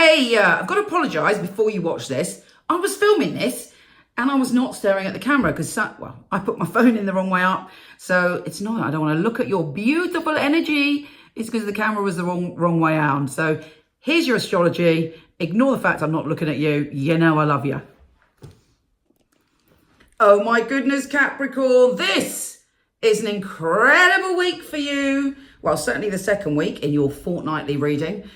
Hey, I've got to apologise before you watch this. I was filming this and I was not staring at the camera because, well, I put my phone in the wrong way up. So it's not, I don't want to look at your beautiful energy. It's because the camera was the wrong way out. So here's your astrology. Ignore the fact I'm not looking at you. You know I love you. Oh my goodness, Capricorn. This is an incredible week for you. Well, certainly the second week in your fortnightly reading.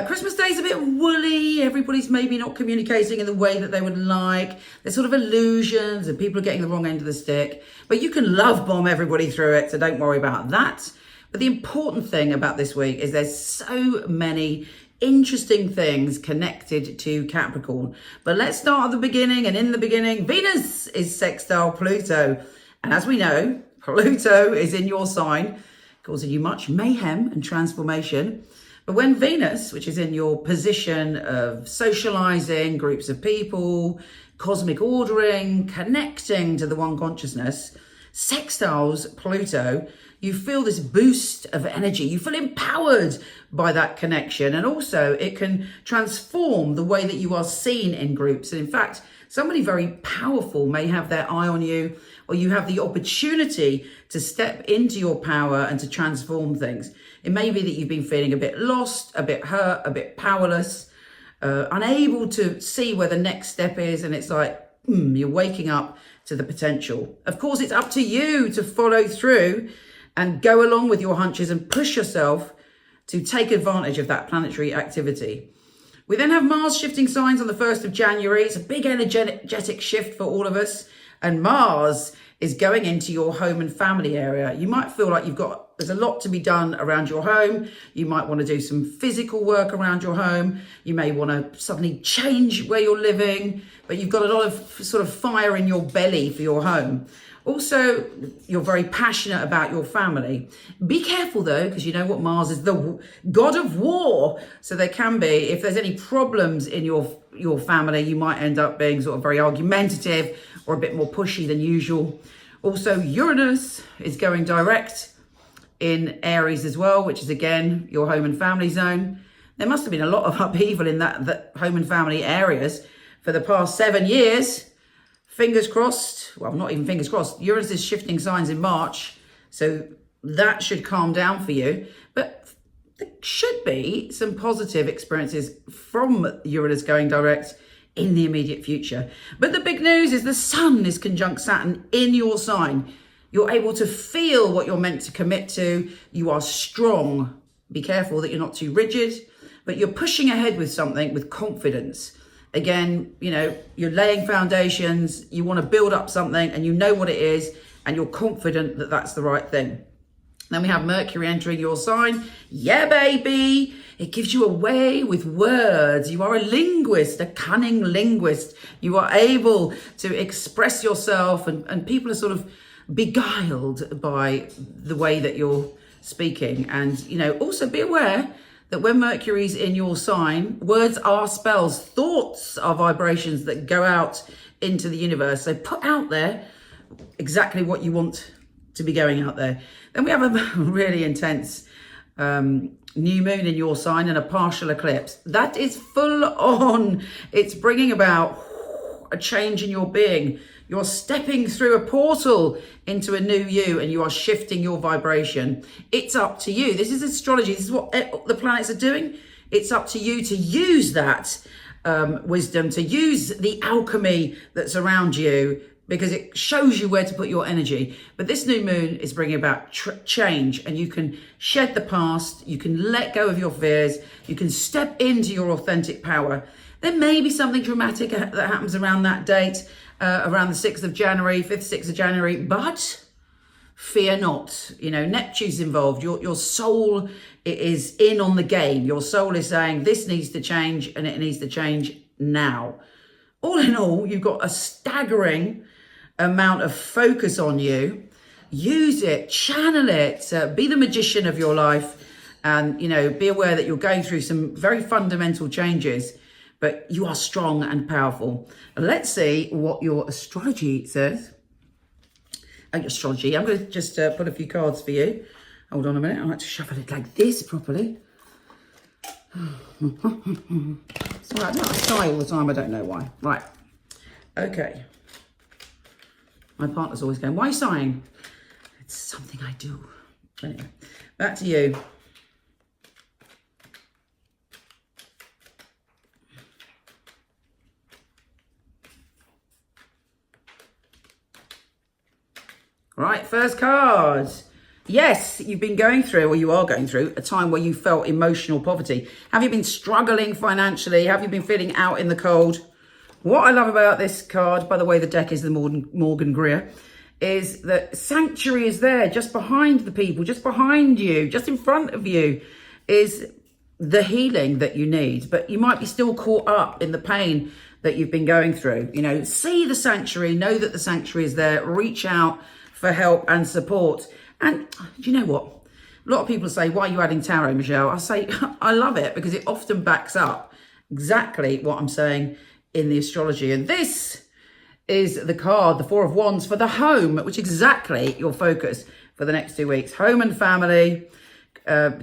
Christmas Day is a bit woolly. Everybody's maybe not communicating in the way that they would like. There's sort of illusions and people are getting the wrong end of the stick. But you can love bomb everybody through it, so don't worry about that. But the important thing about this week is there's so many interesting things connected to Capricorn. But let's start at the beginning. And in the beginning, Venus is sextile Pluto. And as we know, Pluto is in your sign, causing you much mayhem and transformation. But when Venus, which is in your position of socializing, groups of people, cosmic ordering, connecting to the one consciousness, sextiles Pluto, you feel this boost of energy. You feel empowered by that connection. And also it can transform the way that you are seen in groups. And in fact, somebody very powerful may have their eye on you, or you have the opportunity to step into your power and to transform things. It may be that you've been feeling a bit lost, a bit hurt, a bit powerless, unable to see where the next step is. And it's like, you're waking up to the potential. Of course, it's up to you to follow through and go along with your hunches and push yourself to take advantage of that planetary activity. We then have Mars shifting signs on the 1st of January. It's a big energetic shift for all of us. And Mars is going into your home and family area. You might feel like there's a lot to be done around your home. You might want to do some physical work around your home. You may want to suddenly change where you're living, but you've got a lot of sort of fire in your belly for your home. Also, you're very passionate about your family. Be careful though, because you know what, Mars is the god of war. So there can be, if there's any problems in your family, you might end up being sort of very argumentative or a bit more pushy than usual. Also, Uranus is going direct in Aries as well, which is again, your home and family zone. There must have been a lot of upheaval in that home and family areas for the past 7 years. Fingers crossed, well, not even fingers crossed, Uranus is shifting signs in March, so that should calm down for you. But there should be some positive experiences from Uranus going direct in the immediate future. But the big news is the Sun is conjunct Saturn in your sign. You're able to feel what you're meant to commit to. You are strong. Be careful that you're not too rigid, but you're pushing ahead with something with confidence. Again, you know, you're laying foundations, you want to build up something and you know what it is and you're confident that that's the right thing. Then we have Mercury entering your sign. Yeah, baby. It gives you a way with words. You are a linguist, a cunning linguist. You are able to express yourself and people are sort of beguiled by the way that you're speaking. And, you know, also be aware that when Mercury's in your sign, words are spells, thoughts are vibrations that go out into the universe. So put out there exactly what you want to be going out there. Then we have a really intense new moon in your sign and a partial eclipse. That is full on. It's bringing about a change in your being. You're stepping through a portal into a new you and you are shifting your vibration. It's up to you. This is astrology. This is what the planets are doing. It's up to you to use that wisdom, to use the alchemy that's around you because it shows you where to put your energy. But this new moon is bringing about change and you can shed the past. You can let go of your fears. You can step into your authentic power. There may be something dramatic that happens around that date. Around the 6th of January, 5th, 6th of January, but fear not. You know, Neptune's involved. Your soul is in on the game. Your soul is saying this needs to change and it needs to change now. All in all, you've got a staggering amount of focus on you. Use it, channel it, be the magician of your life and, you know, be aware that you're going through some very fundamental changes. But you are strong and powerful. Let's see what your astrology says. Astrology. I'm going to just put a few cards for you. Hold on a minute. I like to shuffle it like this properly. So I sigh all the time. I don't know why. Right. Okay. My partner's always going, why are you sighing? It's something I do. Anyway, back to you. Right, first card. Yes, you've been going through, or you are going through, a time where you felt emotional poverty. Have you been struggling financially? Have you been feeling out in the cold? What I love about this card, by the way, the deck is the Morgan Greer, is that sanctuary is there just behind the people, just behind you, just in front of you is the healing that you need. But you might be still caught up in the pain that you've been going through. You know, see the sanctuary, know that the sanctuary is there, reach out for help and support. And do you know what? A lot of people say, why are you adding tarot, Michelle? I say, I love it because it often backs up exactly what I'm saying in the astrology. And this is the card, the Four of Wands for the home, which is exactly your focus for the next 2 weeks. Home and family,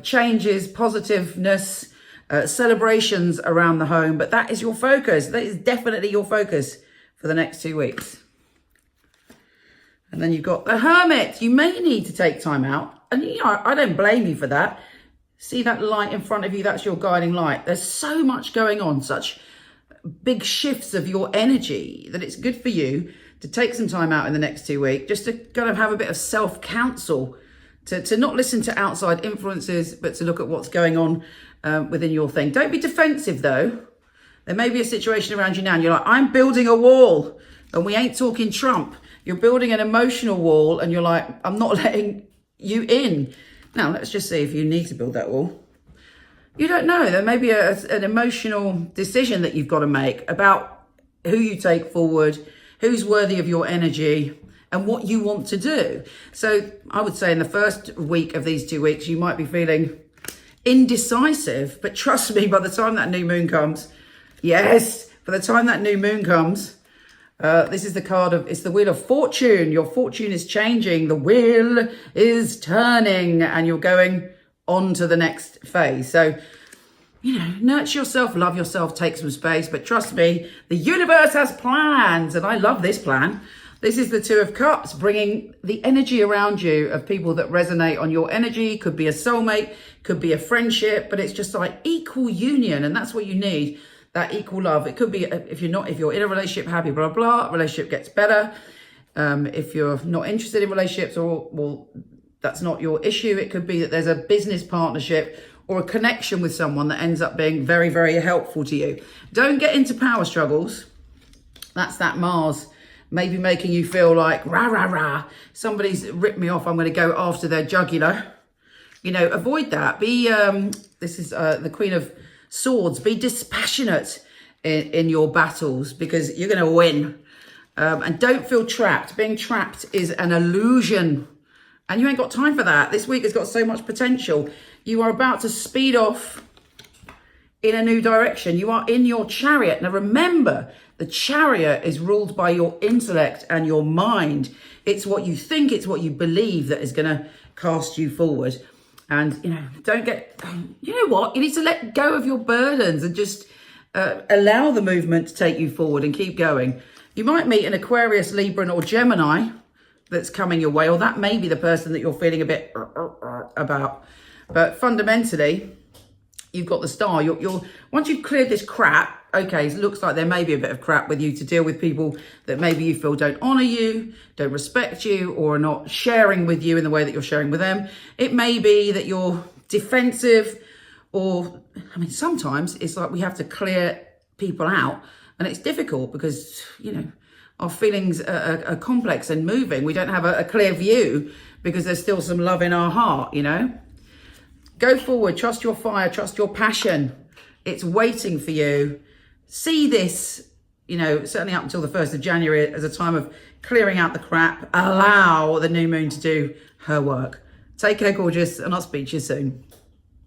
changes, positiveness, celebrations around the home. But that is your focus. That is definitely your focus for the next 2 weeks. And then you've got the Hermit. You may need to take time out. And, you know, I don't blame you for that. See that light in front of you? That's your guiding light. There's so much going on, such big shifts of your energy, that it's good for you to take some time out in the next 2 weeks, just to kind of have a bit of self-counsel, to not listen to outside influences, but to look at what's going on within your thing. Don't be defensive, though. There may be a situation around you now and you're like, I'm building a wall, and we ain't talking Trump. You're building an emotional wall and you're like, I'm not letting you in. Now, let's just see if you need to build that wall. You don't know. There may be an emotional decision that you've got to make about who you take forward, who's worthy of your energy, and what you want to do. So I would say in the first week of these 2 weeks, you might be feeling indecisive. But trust me, by the time that new moon comes, yes, by the time that new moon comes, this is the card of, it's the Wheel of Fortune. Your fortune is changing. The wheel is turning and you're going on to the next phase. So, you know, nurture yourself, love yourself, take some space. But trust me, the universe has plans. And I love this plan. This is the Two of Cups, bringing the energy around you of people that resonate on your energy. Could be a soulmate, could be a friendship, but it's just like equal union. And that's what you need. That equal love. It could be, if you're in a relationship, happy, blah, blah, relationship gets better. If you're not interested in relationships, or, well, that's not your issue. It could be that there's a business partnership or a connection with someone that ends up being very, very helpful to you. Don't get into power struggles. That's that Mars maybe making you feel like, rah, rah, rah, somebody's ripped me off, I'm going to go after their jugular. You know, avoid that. Be, this is the Queen of Swords, be dispassionate in your battles, because you're going to win. And don't feel trapped. Being trapped is an illusion, and you ain't got time for that. This week has got so much potential. You are about to speed off in a new direction. You are in your chariot. Now remember, the chariot is ruled by your intellect and your mind. It's what you think, it's what you believe that is going to cast you forward. And, you know, don't get, you know what? You need to let go of your burdens and just allow the movement to take you forward and keep going. You might meet an Aquarius, Libra, or Gemini that's coming your way, or that may be the person that you're feeling a bit about. But fundamentally, you've got the Star. You're once you've cleared this crap, okay, it looks like there may be a bit of crap with you to deal with, people that maybe you feel don't honour you, don't respect you, or are not sharing with you in the way that you're sharing with them. It may be that you're defensive, or, I mean, sometimes it's like we have to clear people out, and it's difficult because, you know, our feelings are complex and moving. We don't have a clear view because there's still some love in our heart, you know. Go forward, trust your fire, trust your passion. It's waiting for you. See this, you know, certainly up until the 1st of January as a time of clearing out the crap. Allow the new moon to do her work. Take care, gorgeous, and I'll speak to you soon.